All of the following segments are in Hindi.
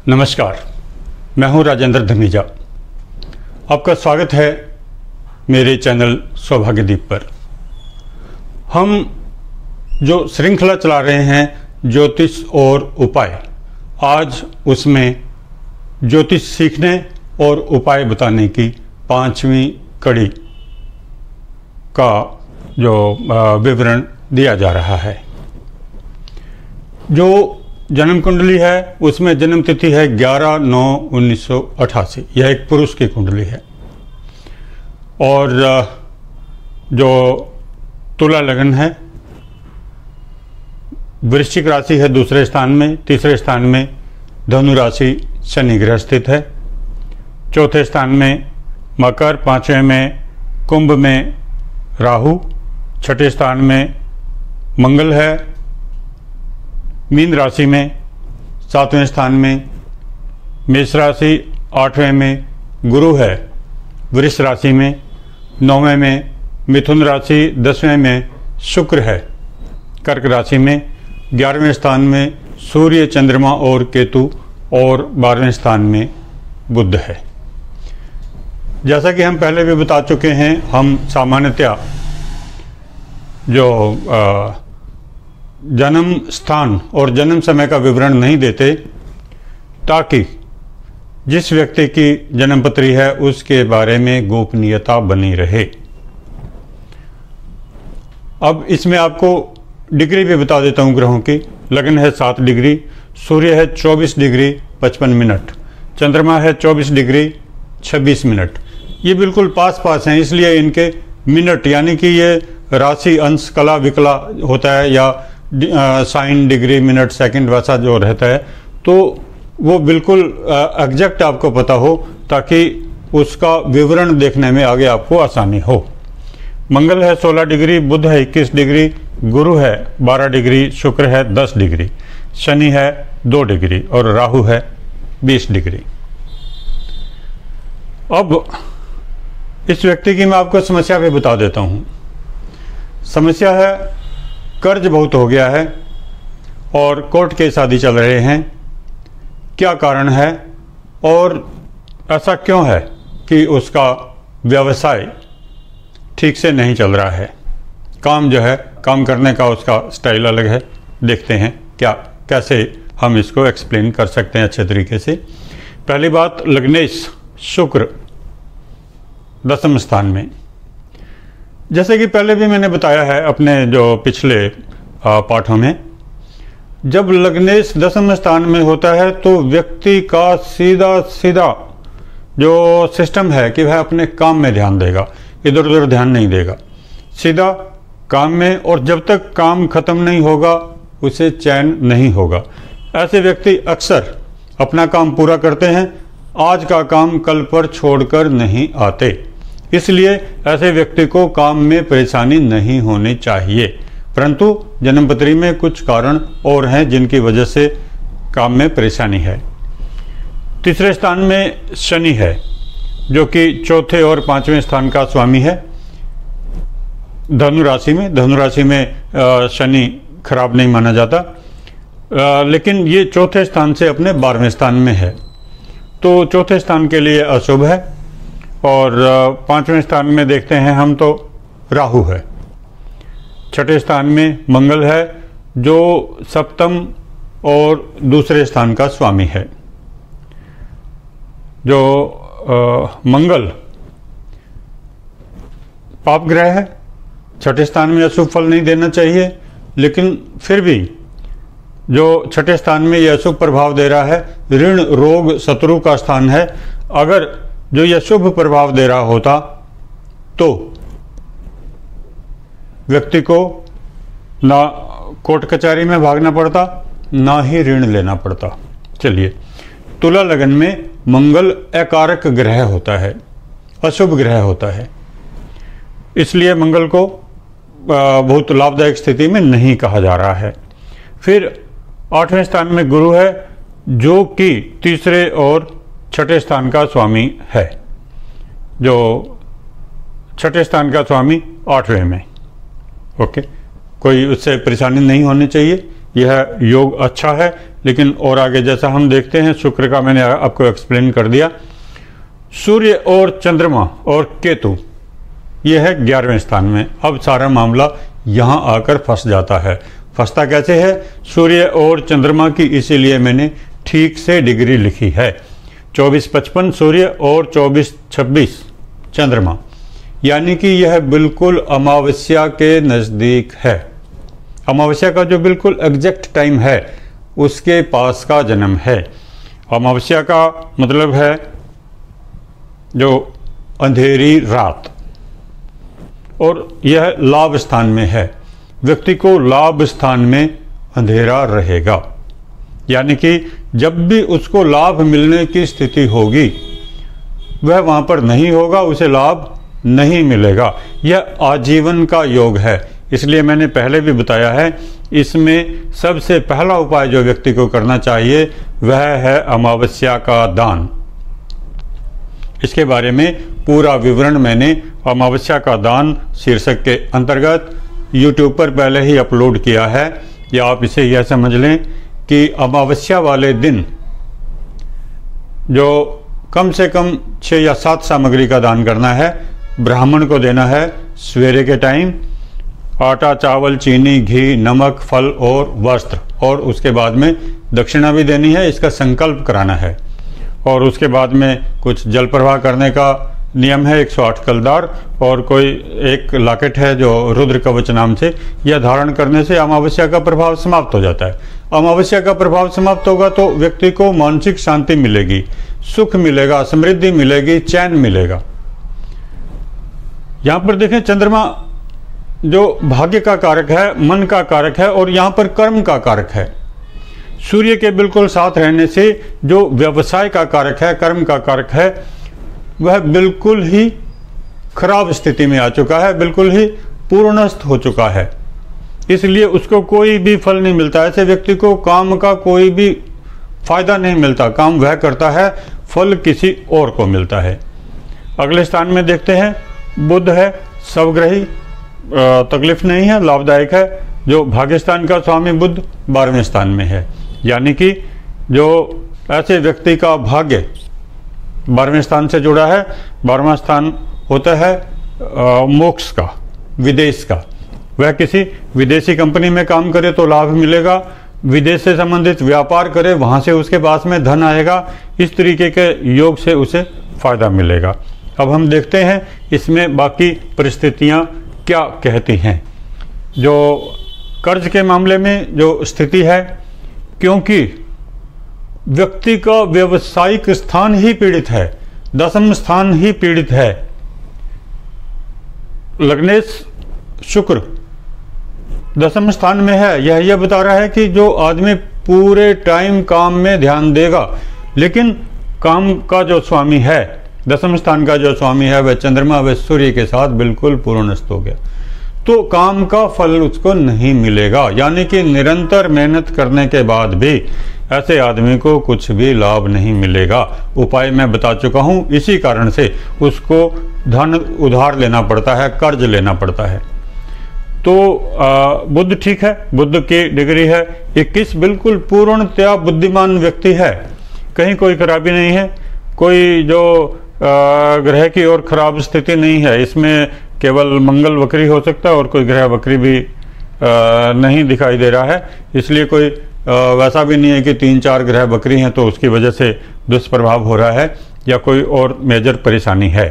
नमस्कार, मैं हूं राजेंद्र धमीजा। आपका स्वागत है मेरे चैनल सौभाग्यदीप पर। हम जो श्रृंखला चला रहे हैं ज्योतिष और उपाय, आज उसमें ज्योतिष सीखने और उपाय बताने की 5वीं कड़ी का जो विवरण दिया जा रहा है। जो जन्म कुंडली है उसमें जन्म तिथि है 11/9/1988। यह एक पुरुष की कुंडली है। और जो तुला लग्न है, वृश्चिक राशि है दूसरे स्थान में, तीसरे स्थान में धनु राशि शनि ग्रह स्थित है, चौथे स्थान में मकर, पांचवें में कुंभ में राहु, छठे स्थान में मंगल है मीन राशि में, सातवें स्थान में मेष राशि, आठवें में गुरु है वृष राशि में, नौवें में मिथुन राशि, 10वें में शुक्र है कर्क राशि में, 11वें स्थान में सूर्य, चंद्रमा और केतु और 12वें स्थान में बुध है। जैसा कि हम पहले भी बता चुके हैं, हम सामान्यतया जो जन्म स्थान और जन्म समय का विवरण नहीं देते, ताकि जिस व्यक्ति की जन्मपत्री है उसके बारे में गोपनीयता बनी रहे। अब इसमें आपको डिग्री भी बता देता हूं ग्रहों की। लग्न है 7 डिग्री, सूर्य है 24 डिग्री 55 मिनट, चंद्रमा है 24 डिग्री 26 मिनट। ये बिल्कुल पास पास हैं, इसलिए इनके मिनट यानी कि ये राशि अंश कला विकला होता है या साइन डिग्री मिनट सेकंड वैसा जो रहता है, तो वो बिल्कुल एग्जैक्ट आपको पता हो, ताकि उसका विवरण देखने में आगे आपको आसानी हो। मंगल है 16 डिग्री, बुध है 21 डिग्री, गुरु है 12 डिग्री, शुक्र है 10 डिग्री, शनि है 2 डिग्री और राहु है 20 डिग्री। अब इस व्यक्ति की मैं आपको समस्या भी बता देता हूं। समस्या है कर्ज बहुत हो गया है और कोर्ट केस आदि चल रहे हैं। क्या कारण है और ऐसा क्यों है कि उसका व्यवसाय ठीक से नहीं चल रहा है? काम जो है, काम करने का उसका स्टाइल अलग है। देखते हैं कैसे हम इसको एक्सप्लेन कर सकते हैं अच्छे तरीके से। पहली बात, लग्नेश शुक्र 10वें स्थान में। जैसे कि पहले भी मैंने बताया है अपने जो पिछले पाठों में, जब लग्नेश 10वें स्थान में होता है तो व्यक्ति का सीधा जो सिस्टम है कि वह अपने काम में ध्यान देगा, इधर उधर ध्यान नहीं देगा, सीधा काम में। और जब तक काम खत्म नहीं होगा उसे चैन नहीं होगा। ऐसे व्यक्ति अक्सर अपना काम पूरा करते हैं, आज का काम कल पर छोड़कर नहीं आते। इसलिए ऐसे व्यक्ति को काम में परेशानी नहीं होनी चाहिए, परंतु जन्मपत्री में कुछ कारण और हैं जिनकी वजह से काम में परेशानी है। तीसरे स्थान में शनि है, जो कि चौथे और 5वें स्थान का स्वामी है धनु राशि में। धनु राशि में शनि खराब नहीं माना जाता, लेकिन ये चौथे स्थान से अपने 12वें स्थान में है, तो चौथे स्थान के लिए अशुभ है। और 5वें स्थान में देखते हैं हम तो राहु है, छठे स्थान में मंगल है जो सप्तम और दूसरे स्थान का स्वामी है। जो मंगल पाप ग्रह है, छठे स्थान में अशुभ फल नहीं देना चाहिए, लेकिन फिर भी जो छठे स्थान में यह अशुभ प्रभाव दे रहा है, ऋण रोग शत्रु का स्थान है। अगर जो यह शुभ प्रभाव दे रहा होता तो व्यक्ति को ना कोर्ट कचहरी में भागना पड़ता, ना ही ऋण लेना पड़ता। चलिए, तुला लगन में मंगल अकारक ग्रह होता है, अशुभ ग्रह होता है, इसलिए मंगल को बहुत लाभदायक स्थिति में नहीं कहा जा रहा है। फिर 8वें स्थान में गुरु है, जो कि तीसरे और छठे स्थान का स्वामी है। जो छठे स्थान का स्वामी 8वें में, ओके, कोई उससे परेशानी नहीं होनी चाहिए। यह योग अच्छा है, लेकिन और आगे जैसा हम देखते हैं, शुक्र का मैंने आपको एक्सप्लेन कर दिया। सूर्य और चंद्रमा और केतु ये है 11वें स्थान में। अब सारा मामला यहाँ आकर फंस जाता है। फंसता कैसे है? सूर्य और चंद्रमा की इसीलिए मैंने ठीक से डिग्री लिखी है। 24-55 सूर्य और 24-26 चंद्रमा, यानी कि यह बिल्कुल अमावस्या के नज़दीक है। अमावस्या का जो बिल्कुल एग्जैक्ट टाइम है उसके पास का जन्म है। अमावस्या का मतलब है जो अंधेरी रात, और यह लाभ स्थान में है। व्यक्ति को लाभ स्थान में अंधेरा रहेगा, यानी कि जब भी उसको लाभ मिलने की स्थिति होगी वह वहाँ पर नहीं होगा, उसे लाभ नहीं मिलेगा। यह आजीवन का योग है। इसलिए मैंने पहले भी बताया है, इसमें सबसे पहला उपाय जो व्यक्ति को करना चाहिए वह है अमावस्या का दान। इसके बारे में पूरा विवरण मैंने अमावस्या का दान शीर्षक के अंतर्गत YouTube पर पहले ही अपलोड किया है। या आप इसे यह समझ लें कि अमावस्या वाले दिन जो कम से कम 6 या 7 सामग्री का दान करना है, ब्राह्मण को देना है सवेरे के टाइम। आटा, चावल, चीनी, घी, नमक, फल और वस्त्र, और उसके बाद में दक्षिणा भी देनी है। इसका संकल्प कराना है। और उसके बाद में कुछ जल प्रवाह करने का नियम है, 108 कलदार, और कोई एक लॉकेट है जो रुद्र कवच नाम से, यह धारण करने से अमावस्या का प्रभाव समाप्त हो जाता है। अमावस्या का प्रभाव समाप्त होगा तो व्यक्ति को मानसिक शांति मिलेगी, सुख मिलेगा, समृद्धि मिलेगी, चैन मिलेगा। यहाँ पर देखें, चंद्रमा जो भाग्य का कारक है, मन का कारक है, और यहाँ पर कर्म का कारक है। सूर्य के बिल्कुल साथ रहने से जो व्यवसाय का कारक है, कर्म का कारक है, वह बिल्कुल ही खराब स्थिति में आ चुका है, बिल्कुल ही पूर्णस्थ हो चुका है। इसलिए उसको कोई भी फल नहीं मिलता। ऐसे व्यक्ति को काम का कोई भी फायदा नहीं मिलता। काम वह करता है, फल किसी और को मिलता है। अगले स्थान में देखते हैं, बुध है, स्वग्रही, तकलीफ नहीं है, लाभदायक है। जो भाग्यस्थान का स्वामी बुध 12वें स्थान में है, यानी कि जो ऐसे व्यक्ति का भाग्य 12वें स्थान से जुड़ा है। 12वां स्थान होता है मोक्ष का, विदेश का। वह किसी विदेशी कंपनी में काम करे तो लाभ मिलेगा, विदेश से संबंधित व्यापार करे वहाँ से उसके पास में धन आएगा। इस तरीके के योग से उसे फायदा मिलेगा। अब हम देखते हैं इसमें बाकी परिस्थितियाँ क्या कहती हैं। जो कर्ज के मामले में जो स्थिति है, क्योंकि व्यक्ति का व्यवसायिक स्थान ही पीड़ित है, 10वां स्थान ही पीड़ित है। लग्नेश शुक्र 10वां स्थान में है। यह बता रहा है कि जो आदमी पूरे टाइम काम में ध्यान देगा, लेकिन काम का जो स्वामी है, 10वां स्थान का जो स्वामी है, वह चंद्रमा, वह सूर्य के साथ बिल्कुल पूर्णस्थ हो गया, तो काम का फल उसको नहीं मिलेगा। यानी कि निरंतर मेहनत करने के बाद भी ऐसे आदमी को कुछ भी लाभ नहीं मिलेगा। उपाय मैं बता चुका हूँ। इसी कारण से उसको धन उधार लेना पड़ता है, कर्ज लेना पड़ता है। तो बुध ठीक है, बुध की डिग्री है 21, बिल्कुल पूर्णतया बुद्धिमान व्यक्ति है, कहीं कोई खराबी नहीं है। कोई जो ग्रह की और खराब स्थिति नहीं है। इसमें केवल मंगल वक्री हो सकता है और कोई ग्रह वक्री भी नहीं दिखाई दे रहा है। इसलिए कोई वैसा भी नहीं है कि 3-4 ग्रह वक्री हैं तो उसकी वजह से दुष्प्रभाव हो रहा है या कोई और मेजर परेशानी है।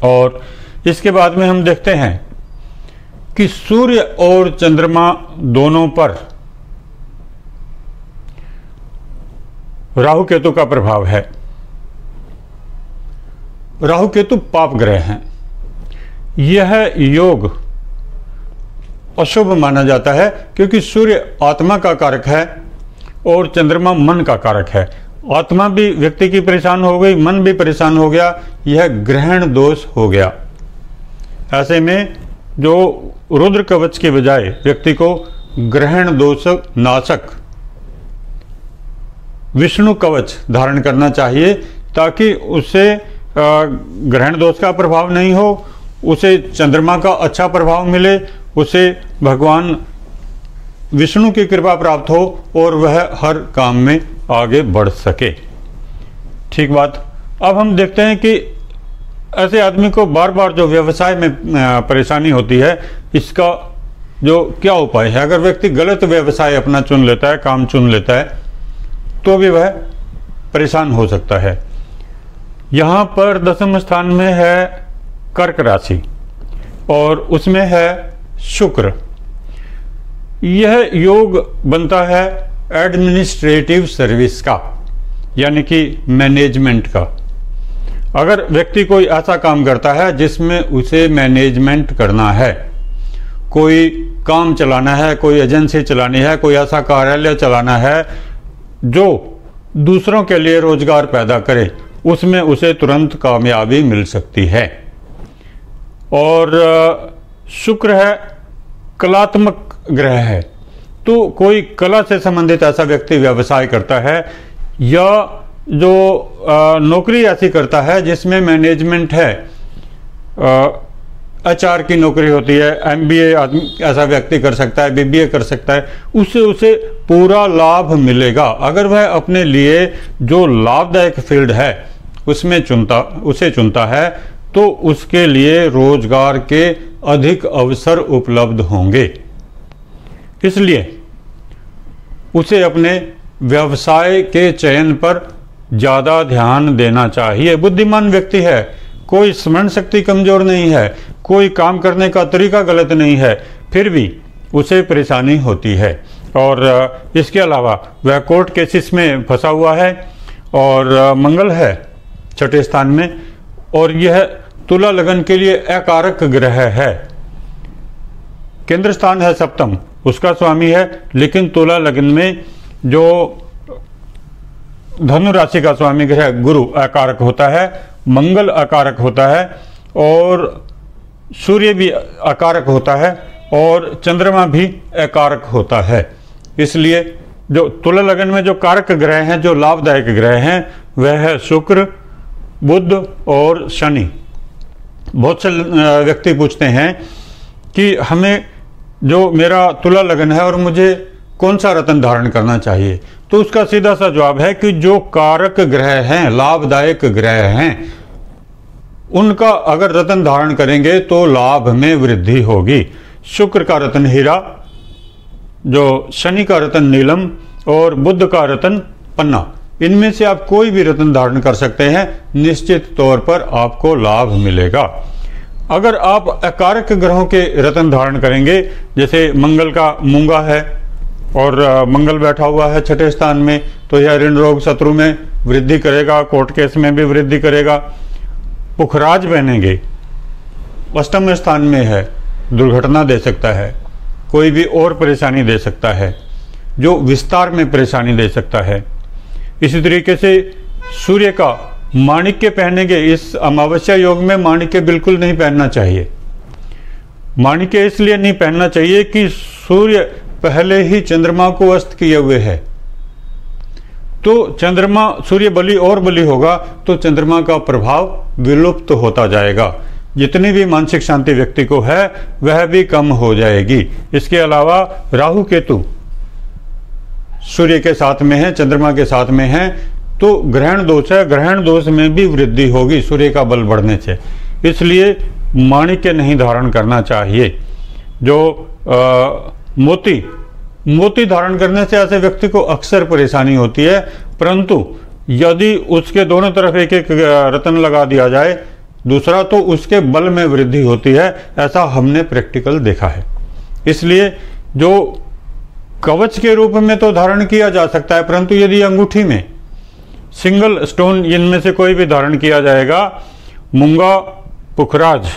और इसके बाद में हम देखते हैं कि सूर्य और चंद्रमा दोनों पर राहु केतु का प्रभाव है। राहु केतु पाप ग्रह हैं। यह योग अशुभ माना जाता है क्योंकि सूर्य आत्मा का कारक है और चंद्रमा मन का कारक है। आत्मा भी व्यक्ति की परेशान हो गई, मन भी परेशान हो गया, यह ग्रहण दोष हो गया। ऐसे में जो रुद्र कवच के बजाय व्यक्ति को ग्रहण दोष नाशक विष्णु कवच धारण करना चाहिए ताकि उसे ग्रहण दोष का प्रभाव नहीं हो, उसे चंद्रमा का अच्छा प्रभाव मिले, उसे भगवान विष्णु की कृपा प्राप्त हो और वह हर काम में आगे बढ़ सके। ठीक बात। अब हम देखते हैं कि ऐसे आदमी को बार बार जो व्यवसाय में परेशानी होती है, इसका जो क्या उपाय है। अगर व्यक्ति गलत व्यवसाय अपना चुन लेता है, काम चुन लेता है, तो भी वह परेशान हो सकता है। यहाँ पर 10वें स्थान में है कर्क राशि और उसमें है शुक्र। यह योग बनता है एडमिनिस्ट्रेटिव सर्विस का, यानी कि मैनेजमेंट का। अगर व्यक्ति कोई ऐसा काम करता है जिसमें उसे मैनेजमेंट करना है, कोई काम चलाना है, कोई एजेंसी चलानी है, कोई ऐसा कार्यालय चलाना है जो दूसरों के लिए रोजगार पैदा करे, उसमें उसे तुरंत कामयाबी मिल सकती है। और शुक्र है कलात्मक ग्रह है, तो कोई कला से संबंधित ऐसा व्यक्ति व्यवसाय करता है या जो नौकरी ऐसी करता है जिसमें मैनेजमेंट है, एचआर की नौकरी होती है, एमबीए आदमी ऐसा व्यक्ति कर सकता है, बीबीए कर सकता है, उससे उसे पूरा लाभ मिलेगा। अगर वह अपने लिए जो लाभदायक फील्ड है उसमें चुनता है तो उसके लिए रोजगार के अधिक अवसर उपलब्ध होंगे। इसलिए उसे अपने व्यवसाय के चयन पर ज़्यादा ध्यान देना चाहिए। बुद्धिमान व्यक्ति है, कोई स्मरण शक्ति कमजोर नहीं है, कोई काम करने का तरीका गलत नहीं है, फिर भी उसे परेशानी होती है। और इसके अलावा वह कोर्ट केसेस में फंसा हुआ है और मंगल है 6ठे स्थान में, और यह तुला लगन के लिए अकारक ग्रह है। केंद्र स्थान है 7म, उसका स्वामी है, लेकिन तुला लगन में जो धनु राशि का स्वामी ग्रह गुरु अकारक होता है, मंगल अकारक होता है और सूर्य भी अकारक होता है और चंद्रमा भी अकारक होता है। इसलिए जो तुला लगन में जो कारक ग्रह हैं, जो लाभदायक ग्रह हैं, वह है शुक्र, बुध और शनि। बहुत से व्यक्ति पूछते हैं कि हमें जो मेरा तुला लगन है और मुझे कौन सा रत्न धारण करना चाहिए, तो उसका सीधा सा जवाब है कि जो कारक ग्रह हैं, लाभदायक ग्रह हैं, उनका अगर रत्न धारण करेंगे तो लाभ में वृद्धि होगी। शुक्र का रत्न हीरा, जो शनि का रत्न नीलम और बुध का रत्न पन्ना, इनमें से आप कोई भी रत्न धारण कर सकते हैं, निश्चित तौर पर आपको लाभ मिलेगा। अगर आप अकारक ग्रहों के रत्न धारण करेंगे, जैसे मंगल का मूंगा है और मंगल बैठा हुआ है 6ठे स्थान में, तो यह ऋण रोग शत्रु में वृद्धि करेगा, कोर्ट केस में भी वृद्धि करेगा। पुखराज बनेंगे 8वें स्थान में है, दुर्घटना दे सकता है, कोई भी और परेशानी दे सकता है, जो विस्तार में परेशानी दे सकता है। इसी तरीके से सूर्य का माणिक्य पहनेंगे। इस अमावस्या योग में माणिक्य बिल्कुल नहीं पहनना चाहिए। माणिक्य इसलिए नहीं पहनना चाहिए कि सूर्य पहले ही चंद्रमा को अस्त किए हुए है, तो चंद्रमा सूर्य बलि और बलि होगा तो चंद्रमा का प्रभाव विलुप्त होता जाएगा। जितनी भी मानसिक शांति व्यक्ति को है वह भी कम हो जाएगी। इसके अलावा राहु केतु सूर्य के साथ में है, चंद्रमा के साथ में है, तो ग्रहण दोष है, ग्रहण दोष में भी वृद्धि होगी सूर्य का बल बढ़ने से। इसलिए माणिक्य नहीं धारण करना चाहिए। जो मोती धारण करने से ऐसे व्यक्ति को अक्सर परेशानी होती है, परंतु यदि उसके दोनों तरफ एक एक रत्न लगा दिया जाए, दूसरा तो उसके बल में वृद्धि होती है। ऐसा हमने प्रैक्टिकल देखा है। इसलिए जो कवच के रूप में तो धारण किया जा सकता है, परंतु यदि अंगूठी में सिंगल स्टोन इनमें से कोई भी धारण किया जाएगा, मूंगा, पुखराज,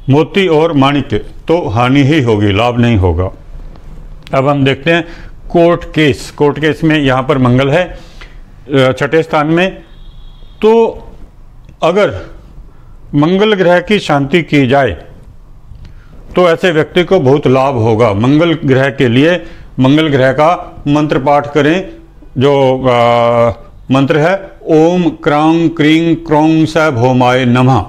मोती और माणिक्य, तो हानि ही होगी, लाभ नहीं होगा। अब हम देखते हैं कोर्ट केस। कोर्ट केस में यहाँ पर मंगल है 6ठे स्थान में, तो अगर मंगल ग्रह की शांति की जाए तो ऐसे व्यक्ति को बहुत लाभ होगा। मंगल ग्रह के लिए मंगल ग्रह का मंत्र पाठ करें। जो मंत्र है ओम क्रांग क्रीं क्रों स भौमाय नमः,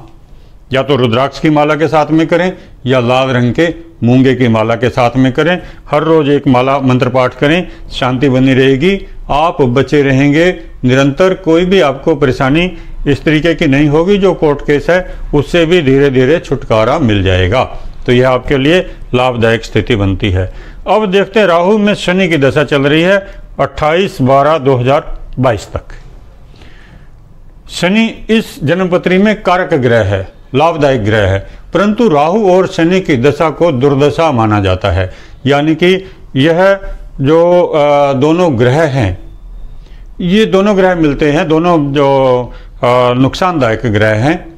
या तो रुद्राक्ष की माला के साथ में करें या लाल रंग के मूंगे की माला के साथ में करें। हर रोज एक माला मंत्र पाठ करें, शांति बनी रहेगी, आप बचे रहेंगे। निरंतर कोई भी आपको परेशानी इस तरीके की नहीं होगी। जो कोर्ट केस है उससे भी धीरे धीरे छुटकारा मिल जाएगा। तो यह आपके लिए लाभदायक स्थिति बनती है। अब देखते हैं, राहु में शनि की दशा चल रही है 28/12/2022 तक। शनि इस जन्मपत्री में कारक ग्रह है, लाभदायक ग्रह है, परंतु राहु और शनि की दशा को दुर्दशा माना जाता है। यानी कि यह जो दोनों ग्रह हैं, ये दोनों ग्रह मिलते हैं, दोनों जो नुकसानदायक ग्रह हैं,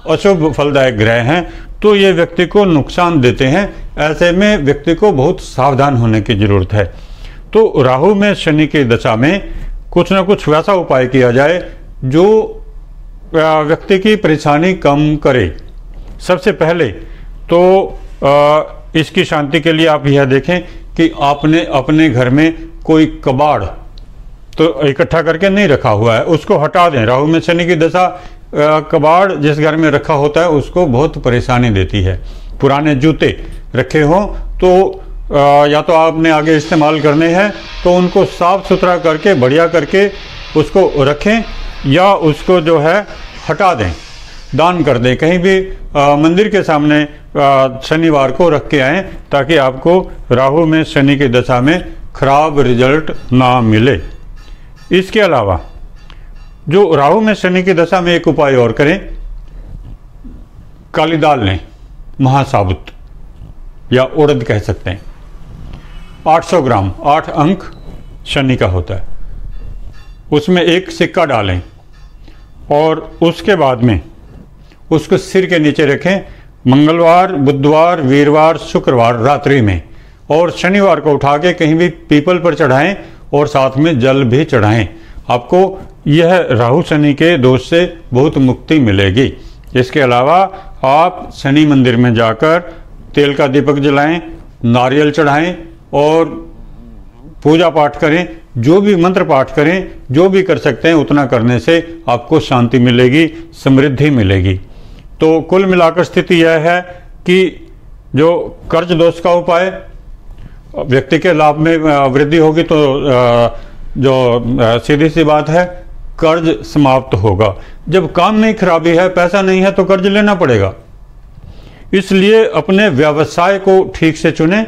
अशुभ फलदायक ग्रह हैं, तो ये व्यक्ति को नुकसान देते हैं। ऐसे में व्यक्ति को बहुत सावधान होने की जरूरत है। तो राहु में शनि की दशा में कुछ ना कुछ वैसा उपाय किया जाए जो व्यक्ति की परेशानी कम करे। सबसे पहले तो इसकी शांति के लिए आप यह देखें कि आपने अपने घर में कोई कबाड़ तो इकट्ठा करके नहीं रखा हुआ है, उसको हटा दें। राहु में शनि की दशा कबाड़ जिस घर में रखा होता है उसको बहुत परेशानी देती है। पुराने जूते रखे हों तो या तो आपने आगे इस्तेमाल करने हैं तो उनको साफ सुथरा करके बढ़िया करके उसको रखें, या उसको जो है हटा दें, दान कर दें। कहीं भी मंदिर के सामने शनिवार को रख के आएँ ताकि आपको राहु में शनि की दशा में खराब रिजल्ट ना मिले। इसके अलावा जो राहु में शनि की दशा में एक उपाय और करें, काली दाल लें, महासाबुत या उड़द कह सकते हैं, 800 ग्राम, 8 अंक शनि का होता है, उसमें एक सिक्का डालें और उसके बाद में उसको सिर के नीचे रखें। मंगलवार, बुधवार, वीरवार, शुक्रवार रात्रि में, और शनिवार को उठा के कहीं भी पीपल पर चढ़ाएं और साथ में जल भी चढ़ाएं। आपको यह राहु शनि के दोष से बहुत मुक्ति मिलेगी। इसके अलावा आप शनि मंदिर में जाकर तेल का दीपक जलाएं, नारियल चढ़ाएं और पूजा पाठ करें। जो भी मंत्र पाठ करें, जो भी कर सकते हैं उतना करने से आपको शांति मिलेगी, समृद्धि मिलेगी। तो कुल मिलाकर स्थिति यह है कि जो कर्ज दोष का उपाय, व्यक्ति के लाभ में वृद्धि होगी तो जो सीधी सी बात है कर्ज समाप्त होगा। जब काम में खराबी है, पैसा नहीं है तो कर्ज लेना पड़ेगा। इसलिए अपने व्यवसाय को ठीक से चुनें,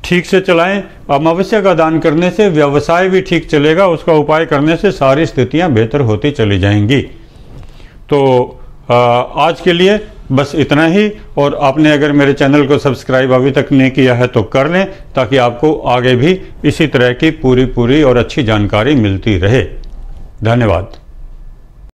ठीक से चलाएं। अमावस्या का दान करने से व्यवसाय भी ठीक चलेगा, उसका उपाय करने से सारी स्थितियां बेहतर होती चली जाएंगी। तो आज के लिए बस इतना ही। और आपने अगर मेरे चैनल को सब्सक्राइब अभी तक नहीं किया है तो कर लें, ताकि आपको आगे भी इसी तरह की पूरी और अच्छी जानकारी मिलती रहे। धन्यवाद।